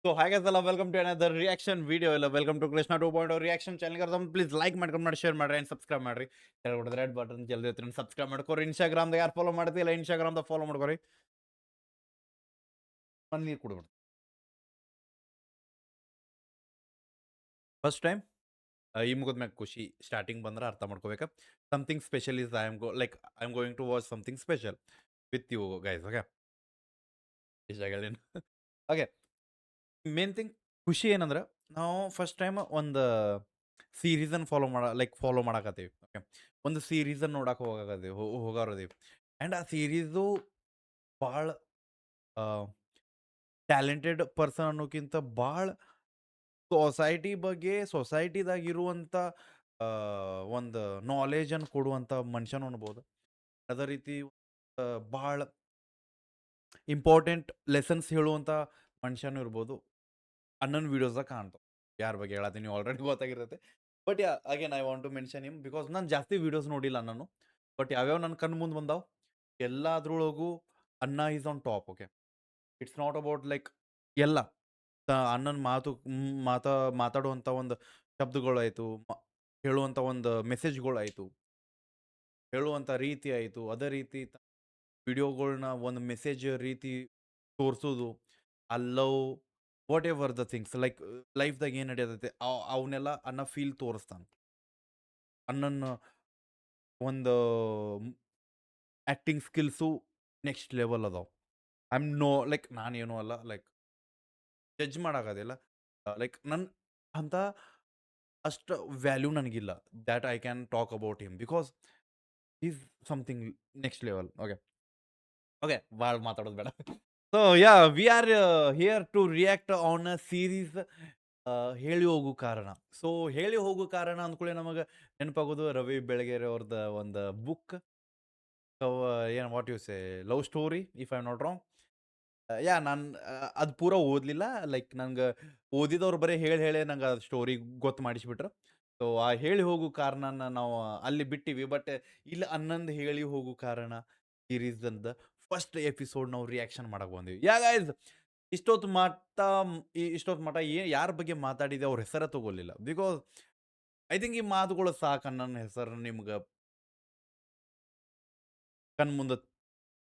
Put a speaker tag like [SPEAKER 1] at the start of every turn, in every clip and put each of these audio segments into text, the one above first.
[SPEAKER 1] So hi guys, ಎಲ್ಲ welcome to another reaction video ಎಲ್ಲ welcome to Krishna 2.0 reaction channel ಕರ್ದಮ್ please like ಮಾಡ್ಕೊಂಡು ಮಾಡಿ ಶೇರ್ ಮಾಡ್ರಿ ಅಂಡ್ ಸಬ್ಸ್ಕ್ರೈಬ್ ಮಾಡ್ರಿ ಕೆಳಗಡೆ ರೆಡ್ ಬಟನ್ ಜಲ್ದಿ ಹತ್ರ ಸಬ್ಸ್ಕ್ರೈಬ್ ಮಾಡ್ಕೋರಿ ಇನ್ಸ್ಟಾಗ್ರಾಮ್ದಾಗ ಯಾರು ಫಾಲೋ ಮಾಡ್ತಿಲ್ಲ ಇನ್ಸ್ಟಾಗ್ರಾಮ್ದಾಗ ಫಾಲೋ ಮಾಡ್ಕೋರಿ ಒಂದು ನೀರು ಕುಡ್ಬಿಡ್ರಿ ಫಸ್ಟ್ ಟೈಮ್ ಈ ಮುಗಿದ ಮ್ಯಾಗ ಖುಷಿ ಸ್ಟಾರ್ಟಿಂಗ್ ಬಂದ್ರೆ ಅರ್ಥ ಮಾಡ್ಕೋಬೇಕು something special is I am going to watch something special with you guys okay ಇಷ್ಟ ಹೇಳೇನು ಓಕೆ ಮೇನ್ ಥಿಂಗ್ ಖುಷಿ ಏನಂದ್ರೆ ನಾವು ಫಸ್ಟ್ ಟೈಮ್ ಒಂದು ಸೀರೀಸನ್ನು ಫಾಲೋ ಮಾಡಕತ್ತೀವಿ ಓಕೆ ಒಂದು ಸೀರೀಸನ್ನು ನೋಡಕ್ಕೆ ಹೋಗಾರದೀವಿ ಆ್ಯಂಡ್ ಆ ಸೀರೀಸು ಭಾಳ ಟ್ಯಾಲೆಂಟೆಡ್ ಪರ್ಸನ್ ಅನ್ನೋಕ್ಕಿಂತ ಭಾಳ ಸೊಸೈಟಿದಾಗಿರುವಂಥ ಒಂದು ನಾಲೆಜನ್ನು ಕೊಡುವಂಥ ಮನುಷ್ಯನೂ ಅನ್ಬೋದು ಅದೇ ರೀತಿ ಭಾಳ ಇಂಪಾರ್ಟೆಂಟ್ ಲೆಸನ್ಸ್ ಹೇಳುವಂಥ ಮನುಷ್ಯನೂ ಇರ್ಬೋದು ಅನ್ನೊಂದು ವೀಡಿಯೋಸ್ದಾಗ ಕಾಣ್ತಾವೆ ಯಾರ ಬಗ್ಗೆ ಹೇಳತ್ತೀನಿ ನೀವು ಆಲ್ರೆಡಿ ಗೊತ್ತಾಗಿರುತ್ತೆ but again I want to mention him because ನಾನು ಜಾಸ್ತಿ ವೀಡಿಯೋಸ್ ನೋಡಿಲ್ಲ ನಾನು ಬಟ್ ಯಾವ್ಯಾವ ನನ್ನ ಕಣ್ಣು ಮುಂದೆ ಬಂದಾವ ಎಲ್ಲದ್ರೊಳಗೂ ಅನ್ನ is on top okay it's not about like ಎಲ್ಲ ಅಣ್ಣನ ಮಾತಾಡುವಂಥ ಒಂದು ಶಬ್ದಗಳಾಯಿತು ಹೇಳುವಂಥ ಒಂದು ಮೆಸೇಜ್ಗಳಾಯಿತು ಹೇಳುವಂಥ ರೀತಿ ಆಯಿತು ಅದೇ ರೀತಿ ವಿಡಿಯೋಗಳ್ನ ಒಂದು ಮೆಸೇಜ್ ರೀತಿ ತೋರಿಸೋದು ಆ love whatever the things like ಲೈಫ್ದಾಗ ಏನು ನಡೆಯತೈತೆ ಅವನ್ನೆಲ್ಲ ಅನ್ನ ಫೀಲ್ ತೋರಿಸ್ತಾನೆ ಅಣ್ಣನ ಒಂದು ಆ್ಯಕ್ಟಿಂಗ್ ಸ್ಕಿಲ್ಸು ನೆಕ್ಸ್ಟ್ ಲೆವೆಲ್ ಅದಾವ ಐ ಆಮ್ ನೋ ಲೈಕ್ ನಾನೇನು ಅಲ್ಲ ಲೈಕ್ ಜಡ್ಜ್ ಮಾಡೋಕ್ಕಾಗೋದಿಲ್ಲ ಲೈಕ್ ನನ್ನ ಅಂತ ಅಷ್ಟು ವ್ಯಾಲ್ಯೂ ನನಗಿಲ್ಲ that I can talk about him because is something next level okay okay ಭಾಳ ಮಾತಾಡೋದು ಬೇಡ so yeah we are here to react on a series ಹೇಳಿ ಹೋಗು ಕಾರಣ ಸೊ ಹೇಳಿ ಹೋಗು ಕಾರಣ ಅಂದ್ಕೊಳ್ಳಿ ನಮಗೆ ನೆನಪಾಗೋದು ರವಿ ಬೆಳಗೆರೆ ಅವ್ರದ್ದು ಒಂದು ಬುಕ್ ಏನು what you say love story if I not wrong yeah ನಾನು ಅದು ಪೂರ ಓದಲಿಲ್ಲ ಲೈಕ್ ನಂಗೆ ಓದಿದವ್ರು ಬರೀ ಹೇಳಿ ನಂಗೆ ಅದು ಸ್ಟೋರಿ ಗೊತ್ತು ಮಾಡಿಸ್ಬಿಟ್ರು ಸೊ ಆ ಹೇಳಿ ಹೋಗು ಕಾರಣನ ನಾವು ಅಲ್ಲಿ ಬಿಟ್ಟಿವಿ ಬಟ್ ಇಲ್ಲಿ ಹನ್ನೊಂದು ಹೇಳಿ ಹೋಗು ಕಾರಣ ಸೀರೀಸ್ ಅಂತ ಫಸ್ಟ್ ಎಪಿಸೋಡ್ ನಾವು ರಿಯಾಕ್ಷನ್ ಮಾಡಕ್ ಬಂದಿವಿ ಯಾ ಗೈಸ್ ಇಷ್ಟೊತ್ತು ಮಟ ಯಾರ ಬಗ್ಗೆ ಮಾತಾಡಿದೆ ಅವ್ರ ಹೆಸರ ತಗೋಲಿಲ್ಲ ಬಿಕಾಸ್ ಐ ಥಿಂಕ್ ಈ ಮಾತುಗಳು ಸಾಕು ನನ್ನ ಹೆಸರು ನಿಮ್ಗೆ ಕಣ್ಮುಂದೆ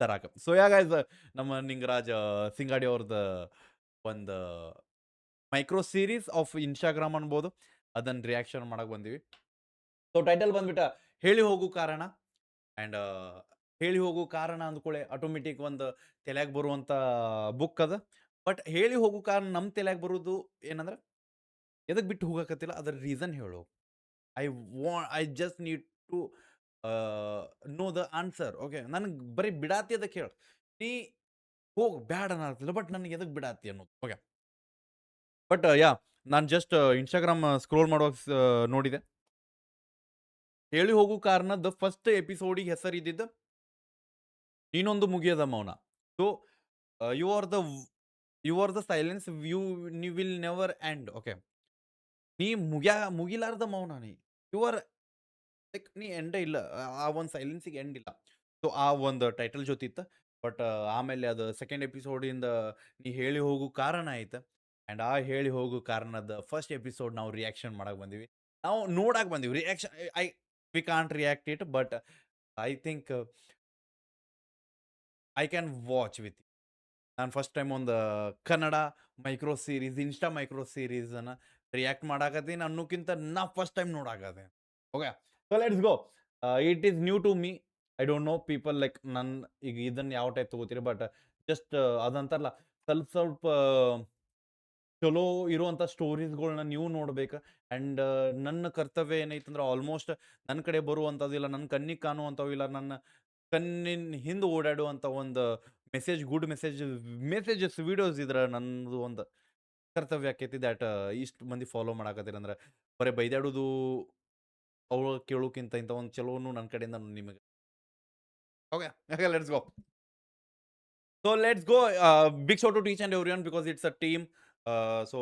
[SPEAKER 1] ತರಾಕ ಸೊ ಯಾ ಗೈಸ್ ನಮ್ಮ ನಿಂಗರಾಜ್ ಸಿಂಗಾಡಿ ಅವ್ರದ್ದು ಒಂದು ಮೈಕ್ರೋ ಸೀರೀಸ್ ಆಫ್ ಇನ್ಸ್ಟಾಗ್ರಾಮ್ ಅನ್ಬೋದು ಅದನ್ನ ರಿಯಾಕ್ಷನ್ ಮಾಡಕ್ ಬಂದಿವಿ ಸೊ ಟೈಟಲ್ ಬಂದ್ಬಿಟ್ಟ ಹೇಳಿ ಹೋಗು ಕಾರಣ ಆ್ಯಂಡ್ ಹೇಳಿ ಹೋಗು ಕಾರಣ ಅಂದ್ಕೊಳ್ಳಿ ಆಟೋಮೆಟಿಕ್ ಒಂದು ತಲೆಯಾಗ ಬರುವಂಥ ಬುಕ್ ಅದ ಬಟ್ ಹೇಳಿ ಹೋಗು ಕಾರಣ ನಮ್ಮ ತಲೆಯಾಗ ಬರೋದು ಏನಂದ್ರೆ ಎದಕ್ಕೆ ಬಿಟ್ಟು ಹೋಗಕತ್ತಿಲ್ಲ ಅದರ ರೀಸನ್ ಹೇಳು I just need to know the answer okay ನನಗೆ ಬರೀ ಬಿಡಾತಿ ಅದಕ್ಕೆ ಹೇಳು ನೀ ಹೋಗ್ ಬ್ಯಾಡ ಅನ್ನತ್ತಿಲ್ಲ ಬಟ್ ನನಗೆ ಎದಕ್ಕೆ ಬಿಡಾತಿ ಅನ್ನೋದು ಓಕೆ ಬಟ್ ಯಾ ನಾನು ಜಸ್ಟ್ ಇನ್ಸ್ಟಾಗ್ರಾಮ್ ಸ್ಕ್ರೋಲ್ ಮಾಡುವಾಗ ನೋಡಿದೆ ಹೇಳಿ ಹೋಗು ಕಾರಣದ ಫಸ್ಟ್ ಎಪಿಸೋಡಿಗೆ ಹೆಸರು ಇದ್ದಿದ್ದು ನೀನೊಂದು ಮುಗಿಯದ ಮೌನ so you are the you are the silence you will never end okay ನೀ ಮುಗಿಲಾರ್ದ ಮೌನ ನೀ ಯು ಆರ್ ಲೈಕ್ ನೀ ಎಂಡೇ ಇಲ್ಲ ಆ ಒಂದು ಸೈಲೆನ್ಸಿಗೆ ಎಂಡ್ ಇಲ್ಲ ಸೊ ಆ ಒಂದು ಟೈಟಲ್ ಜೊತೆ ಇತ್ತು ಬಟ್ ಆಮೇಲೆ ಅದು ಸೆಕೆಂಡ್ ಎಪಿಸೋಡಿಂದ ನೀ ಹೇಳಿ ಹೋಗು ಕಾರಣ ಆಯ್ತು ಆ್ಯಂಡ್ ಆ ಹೇಳಿ ಹೋಗು ಕಾರಣದ ಫಸ್ಟ್ ಎಪಿಸೋಡ್ ನಾವು ರಿಯಾಕ್ಷನ್ ಮಾಡಕ್ ಬಂದೀವಿ ನಾವು ನೋಡಕ್ ಬಂದೀವಿ reaction we can't react it but I think I can watch with ನಾನು ಫಸ್ಟ್ ಟೈಮ್ ಒಂದು Kannada micro series Insta micro ಸೀರೀಸನ್ನು ರಿಯಾಕ್ಟ್ ಮಾಡಾಕತ್ತೀನಿ ಅನ್ನೋಕ್ಕಿಂತ ನಾ ಫಸ್ಟ್ ಟೈಮ್ ನೋಡಾಕತ್ತೆ okay so let's go it is new to me I don't know people like ನನ್ನ ಈಗ ಇದನ್ನು ಯಾವ ಟೈಪ್ ತಗೋತೀರಿ ಬಟ್ ಜಸ್ಟ್ ಅದಂತಾರಲ್ಲ ಸ್ವಲ್ಪ ಚಲೋ ಇರುವಂಥ ಸ್ಟೋರೀಸ್ಗಳನ್ನ ನೀವು ನೋಡ್ಬೇಕು ಆ್ಯಂಡ್ ನನ್ನ ಕರ್ತವ್ಯ ಏನೈತಂದ್ರೆ ಆಲ್ಮೋಸ್ಟ್ ನನ್ನ ಕಡೆ ಬರುವಂಥದ್ದಿಲ್ಲ ನನ್ನ ಕಣ್ಣಿಗೆ ಕಾಣುವಂಥವು ಇಲ್ಲ ನನ್ನ ಕಣ್ಣಿನ ಹಿಂದೆ ಓಡಾಡುವಂಥ ಒಂದು ಮೆಸೇಜಸ್ ವಿಡಿಯೋಸ್ ಇದ್ರೆ ನನ್ನದು ಒಂದು ಕರ್ತವ್ಯ ಆಕೈತಿ ದ್ಯಾಟ್ ಇಷ್ಟು ಮಂದಿ ಫಾಲೋ ಮಾಡಾಕತ್ತೀರಿ ಅಂದ್ರೆ ಬರೀ ಬೈದಾಡೋದು ಅವ್ರು ಕೇಳೋಕ್ಕಿಂತ ಇಂಥ ಒಂದು ಚಲೋನು ನನ್ನ ಕಡೆಯಿಂದ ನಿಮಗೆ okay okay let's go so let's go big shout to teach and everyone because it's a team so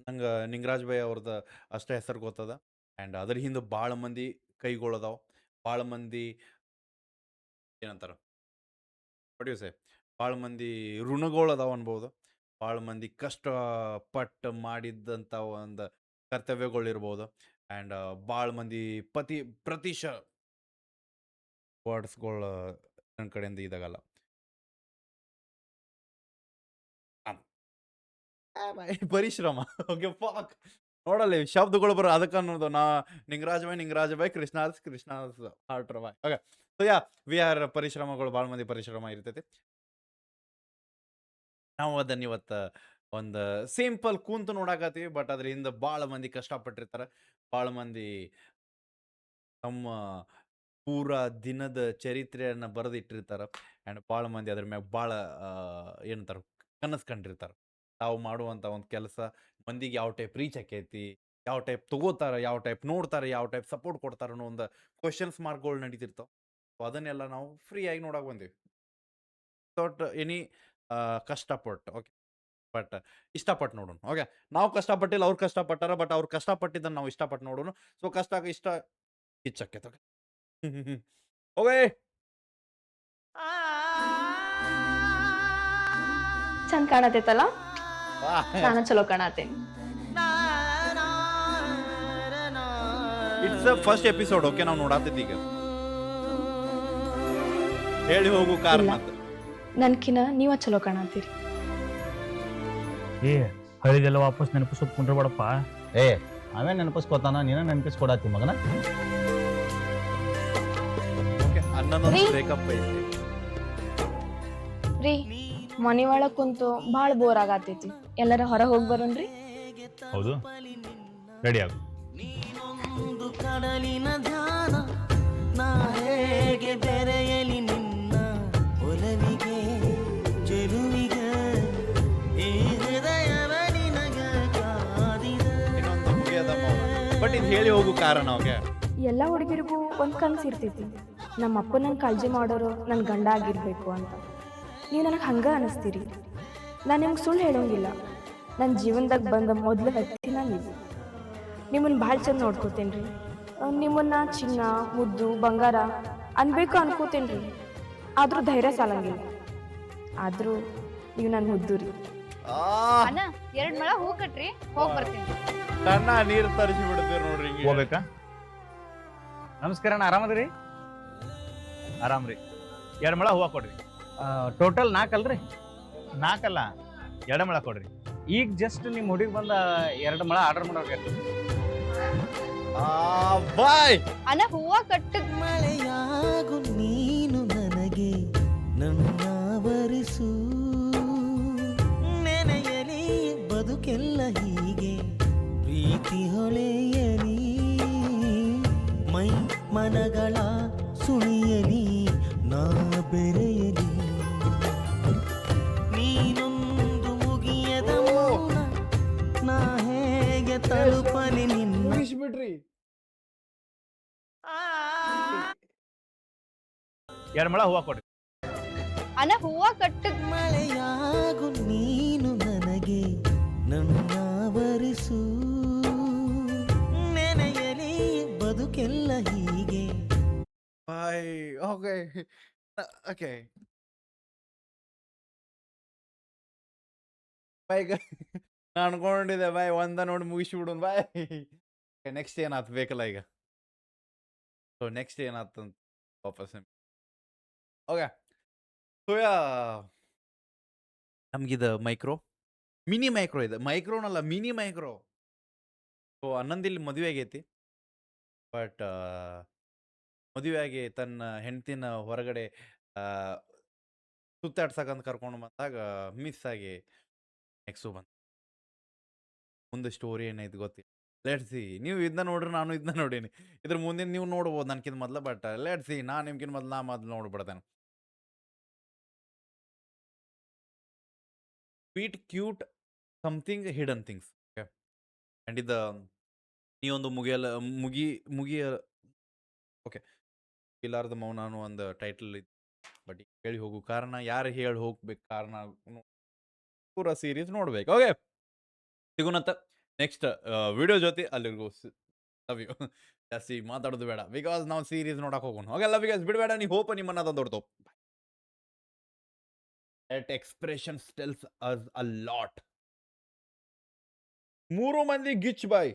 [SPEAKER 1] ನಂಗೆ ನಿಂಗರಾಜ್ ಭೈ ಅವ್ರದ್ದು ಅಷ್ಟೇ ಹೆಸರು ಗೊತ್ತದ ಆ್ಯಂಡ್ ಅದ್ರ ಹಿಂದೆ ಭಾಳ ಮಂದಿ ಕೈಗಳದಾವ ಭಾಳ ಮಂದಿ ಏನಂತಾರೆ ವಾಟ್ ಯು ಸೇ ಭಾಳ ಮಂದಿ ಋಣಗಳು ಅದಾವ ಅನ್ಬೋದು ಭಾಳ ಮಂದಿ ಕಷ್ಟಪಟ್ಟು ಮಾಡಿದ್ದಂಥ ಒಂದು ಕರ್ತವ್ಯಗಳಿರ್ಬೋದು. ಆ್ಯಂಡ್ ಭಾಳ ಮಂದಿ ಪ್ರತಿಶ ವರ್ಡ್ಸ್‌ಗಳು ನನ್ನ ಕಡೆಯಿಂದ ಇದಾಗಲ್ಲ. ಹಾಂ. ಪರಿಶ್ರಮ. ಓಕೆ ಫಾಕ್ ನೋಡಲ್ಲಿ ಶಬ್ದಗಳು ಅದಕ್ಕೆ ಅನ್ನೋದು Ningaraja boy Krishna's heart boy. Okay. So we are ಪರಿಶ್ರಮಗಳು ಭಾಳ ಮಂದಿ ಪರಿಶ್ರಮ ಇರ್ತೈತಿ. ನಾವು ಅದನ್ನ ಇವತ್ತು ಒಂದು ಸಿಂಪಲ್ ಕುಂತು ನೋಡಾಕತ್ತೀವಿ. ಬಟ್ ಅದ್ರ ಹಿಂದೆ ಭಾಳ ಮಂದಿ ಕಷ್ಟಪಟ್ಟಿರ್ತಾರೆ. ಭಾಳ ಮಂದಿ ತಮ್ಮ ಪೂರಾ ದಿನದ ಚರಿತ್ರೆಯನ್ನ ಬರೆದಿಟ್ಟಿರ್ತಾರ. ಆ್ಯಂಡ್ ಭಾಳ ಮಂದಿ ಅದ್ರ ಮ್ಯಾಗ ಭಾಳ ಏನಂತಾರ ಕನಸು ಕಂಡಿರ್ತಾರ. ತಾವು ಮಾಡುವಂಥ ಒಂದು ಕೆಲಸ ಮಂದಿಗೆ ಯಾವ ಟೈಪ್ ರೀಚ್ ಆಕೈತಿ, ಯಾವ ಟೈಪ್ ತಗೋತಾರ, ಯಾವ ಟೈಪ್ ನೋಡ್ತಾರ, ಯಾವ ಟೈಪ್ ಸಪೋರ್ಟ್ ಕೊಡ್ತಾರ ಅನ್ನೋ ಒಂದು ಕ್ವೆಷನ್ಸ್ ಮಾರ್ಕ್‌ಗಳು ನಡೀತಿರ್ತಾವ. ಸೊ ಅದನ್ನೆಲ್ಲ ನಾವು ಫ್ರೀಯಾಗಿ ನೋಡಾಕ್ ಬಂದೀವಿ. ವಿಥೌಟ್ ಎನಿ ಕಷ್ಟಪಟ್ಟು. ಓಕೆ. ಬಟ್ ಇಷ್ಟಪಟ್ಟು ನೋಡೋಣ. ಓಕೆ. ನಾವು ಕಷ್ಟಪಟ್ಟಿಲ್ಲ, ಅವ್ರು ಕಷ್ಟಪಟ್ಟಾರ. ಬಟ್ ಅವ್ರು ಕಷ್ಟಪಟ್ಟಿದ್ದನ್ನ ನಾವು ಇಷ್ಟಪಟ್ಟು ನೋಡೋಣ. ಸೊ ಇಷ್ಟ ಕಿಚ್ಚಕ್ಕೈತೆ. ಓಕೆ.
[SPEAKER 2] ಚಂದ ಕಾಣತೈತಲ್ಲ
[SPEAKER 1] ವಾಹ್!
[SPEAKER 2] ನಾನು ಚಲೋ ಕಾಣತೇನಿ.
[SPEAKER 1] It's the first episode. Okay. ನಾವು ನೋಡಾತಿದ್ದ ಈಗ. ಹೇಳಿ ಹೋಗು ಕಾರಣ
[SPEAKER 2] ಇಲ್ಲ.
[SPEAKER 1] ಅಂತ.
[SPEAKER 2] ನನ್ಕಿನ ನೀವ ಚಲೋ ಕಾಣತ್ತೀರಿ.
[SPEAKER 3] ಏ ಹಳಿದೆಲ್ಲ ವಾಪಸ್ ನೆನಪಿಸೋದು ಕುಂಡ್ರಬೇಡಪ್ಪ.
[SPEAKER 4] ಏ ಅವೇ ನೆನಪಿಸ್ಕೊತಾನ, ನೀನ ನೆನಪಿಸ್ಕೊಡತ್ತಿ ಮಗನ.
[SPEAKER 1] ಓಕೆ. ಅನ್ನೊಂದು
[SPEAKER 2] ರೀ.
[SPEAKER 1] ಬ್ರೇಕಪ್ ಐತಿ.
[SPEAKER 2] ರೀ ಮನಿ ಒಳಗ್ ಕುಂತು ಭಾಳ ಬೋರ್ ಆಗತೈತಿ. ಎಲ್ಲರ ಹೊರ ಹೋಗಿ ಬರೋಣ್ರಿ.
[SPEAKER 3] ಹೌದು, ರೆಡಿ ಆಗು.
[SPEAKER 5] ನೀನೊಂದು ಕಡಲಿನ ಧ್ಯಾನ, ನಾ ಹೇಗೆ ಬೆರೆಯಲಿ ನಿನ್ನ ಒಲವಿಗೆ ಚೆಲುವಿಗೆ, ಈ ಹೃದಯವ ನಿನಗ ಕಾದಿದೆ.
[SPEAKER 1] ಇನ್ನೊಂದು ಮುಗಿಯದ ಬಟ್ ಇದು ಹೇಳಿ ಹೋಗು ಕಾರಣ. ಓಕೆ.
[SPEAKER 2] ಎಲ್ಲ ಹುಡುಗಿರಿಗೂ ಒಂದ್ ಕನ್ಸು ಇರ್ತೈತಿ, ನಮ್ಮ ಅಪ್ಪ ನಂಗೆ ಕಾಳಜಿ ಮಾಡೋರು ನನ್ನ ಗಂಡ ಆಗಿರ್ಬೇಕು ಅಂತ. ನೀವು ನನಗೆ ಹಂಗ ಅನಿಸ್ತೀರಿ. ನಾನು ನಿಮ್ಗೆ ಸುಳ್ಳು ಹೇಳೋಂಗಿಲ್ಲ. ನನ್ನ ಜೀವನದಾಗ ಬಂದ ಮೊದಲು ವ್ಯಕ್ತಿನ ನೀವು. ನಿಮ್ಮನ್ನ ಭಾಳ ಚಂದ ನೋಡ್ಕೋತೇನೆ ರೀ. ನಿಮ್ಮನ್ನ ಚಿನ್ನ ಮುದ್ದು ಬಂಗಾರ ಅನ್ಬೇಕು ಅನ್ಕೋತೇನೆ ರೀ. ಆದರೂ ಧೈರ್ಯ ಸಾಲಂಗಿಲ್ಲ. ಆದರೂ ನೀವು ನನ್ನ ಮುದ್ದು ರೀ.
[SPEAKER 6] ಅಣ್ಣ 2 ಮೊಳ ಹೂ ಕಟ್ರಿ, ಹೋಗ್ ಬರ್ತೀನಿ.
[SPEAKER 1] ಕಣ್ಣ ನೀರು ತರಿಸಿ ಬಿಡ್ತೀವಿ ನೋಡ್ರಿ ಹಿಂಗೆ.
[SPEAKER 3] ಹೋಗ್ಬೇಕಾ? ನಮಸ್ಕಾರ ಅಣ್ಣ, ಆರಾಮದ್ರಿ? ಆರಾಮ್ರಿ. 2 ಮೊಳ ಹೂವ ಕೊಡ್ರಿ.
[SPEAKER 4] ಟೋಟಲ್ 4 ಅಲ್ರಿ?
[SPEAKER 3] 4 ಅಲ್ಲ, 2 ಮೊಳ ಕೊಡ್ರಿ.
[SPEAKER 4] ಈಗ ಜಸ್ಟ್ ನಿಮ್ಮ ಹುಡುಗಿ ಬಂದ 2 ಮೊಳ ಆರ್ಡರ್ ಮಾಡೋಕೆ.
[SPEAKER 1] ಬಾಯ್.
[SPEAKER 6] ಅಣ್ಣ ಹೂವ ಕಟ್ಟು.
[SPEAKER 5] ಮಳೆಯಾಗು ನೀನು ನನಗೆ ನನ್ನ ವರಿಸು, ನೆನೆಯಲಿ ಬದುಕೆಲ್ಲ ಹೀಗೆ ಪ್ರೀತಿ ಹೊಳೆಯಲಿ, ಮೈ ಮನಗಳ ಸುಳಿಯಲಿ ನಾ ಬೆರೆಯಲಿ, ನೀನೊಂದು ಮುಗಿಯದ ಮೌನ, ನಾ ಹೇಗೆ ತಲುಪಲಿ ನಿನ್ನ.
[SPEAKER 1] ಮುಗಿಸ್ಬಿಡ್ರಿ.
[SPEAKER 3] 2 ಮೊಳ ಹೂವ ಕೊಡ್ರಿ.
[SPEAKER 6] ಅಣ್ಣ ಹೂವ ಕಟ್ಟು.
[SPEAKER 5] ಮಳೆಯಾಗು ನೀನು ನನಗೆ ನನ್ನ ವರಿಸು, ನೆನೆಯಲಿ ಬದುಕೆಲ್ಲ ಹೀಗೆ.
[SPEAKER 1] ಬಾಯ್. ಓಕೆ. ಓಕೆ. ಬಾಯ್. ನಾನು ಅನ್ಕೊಂಡಿದ್ದೆ ಬಾಯ್ ಒಂದ ನೋಡಿ ಮುಗಿಸ್ಬಿಡು ಬಾಯ್. ನೆಕ್ಸ್ಟ್ ಏನಾಯ್ತು ಬೇಕಲ್ಲ ಈಗ. ಸೊ ನೆಕ್ಸ್ಟ್ ಏನಾಯ್ತು ಅಂತ ವಾಪಸ್ ಓಕೆ. ಸೊ ನಮ್ಗಿದು ಮಿನಿ ಮೈಕ್ರೋ ಇದೆ. ಮೈಕ್ರೋನಲ್ಲ, ಮಿನಿ ಮೈಕ್ರೋ. ಸೊ ಇಲ್ಲಿ ಮದುವೆ ಆಗೈತಿ. ಬಟ್ ಮದುವೆ ಆಗಿ ತನ್ನ ಹೆಂಡತಿನ ಹೊರಗಡೆ ಸುತ್ತಾಡ್ಸಕಂತ ಕರ್ಕೊಂಡು ಬಂದಾಗ ಮಿಸ್ ಆಗಿ ನೆಕ್ಸ್ಟು ಬಂತು. ಮುಂದೆ ಸ್ಟೋರಿ ಏನೈತೆ ಗೊತ್ತಿಲ್ಲ. Let's see. ನೀವು ಇದನ್ನ ನೋಡ್ರಿ, ನಾನು ಇದನ್ನ ನೋಡೀನಿ. ಇದ್ರ ಮುಂದಿನ ನೀವು ನೋಡ್ಬೋದು ನನ್ಕಿಂತ ಮೊದಲು. But let's see. ನಾನು ನಿಮ್ಗಿಂತ ಮೊದಲು ನೋಡ್ಬಿಡ್ತೇನೆ. Sweet cute something hidden things. Okay. And ಇದು ಈ ಒಂದು ಮುಗಿಯ ಓಕೆ. ಇಲ್ಲಾರ್ದ ಮೌನ ಅನ್ನೋ ಒಂದು ಟೈಟಲ್ ಇತ್ತು. ಬಟ್ ಹೇಳಿ ಹೋಗು ಕಾರಣ, ಯಾರು ಹೇಳಿ ಹೋಗ್ಬೇಕು ಕಾರಣ, ಪೂರಾ ಸೀರೀಸ್ ನೋಡ್ಬೇಕು. ಓಕೆ. ಸಿಗುನಂತ ನೆಕ್ಸ್ಟ್ ವಿಡಿಯೋ ಜೊತೆ. ಅಲ್ಲಿಗೂ ಲವ್ ಯು. ಜಾಸ್ತಿ ಮಾತಾಡೋದು ಬೇಡ, ಬಿಕಾಸ್ ನಾವು ಸೀರೀಸ್ ನೋಡಕ್ ಹೋಗೋಣ. ಓಕೆ. Love you guys. ಬಿಡಬೇಡ. ನೀವು ಹೋಪ ನಿಮ್ಮನ್ನ ತಂದೊಡ್ತು. That expressions tells us a lot. 3 ಮಂದಿ ಗಿಚ್ ಬಾಯ್.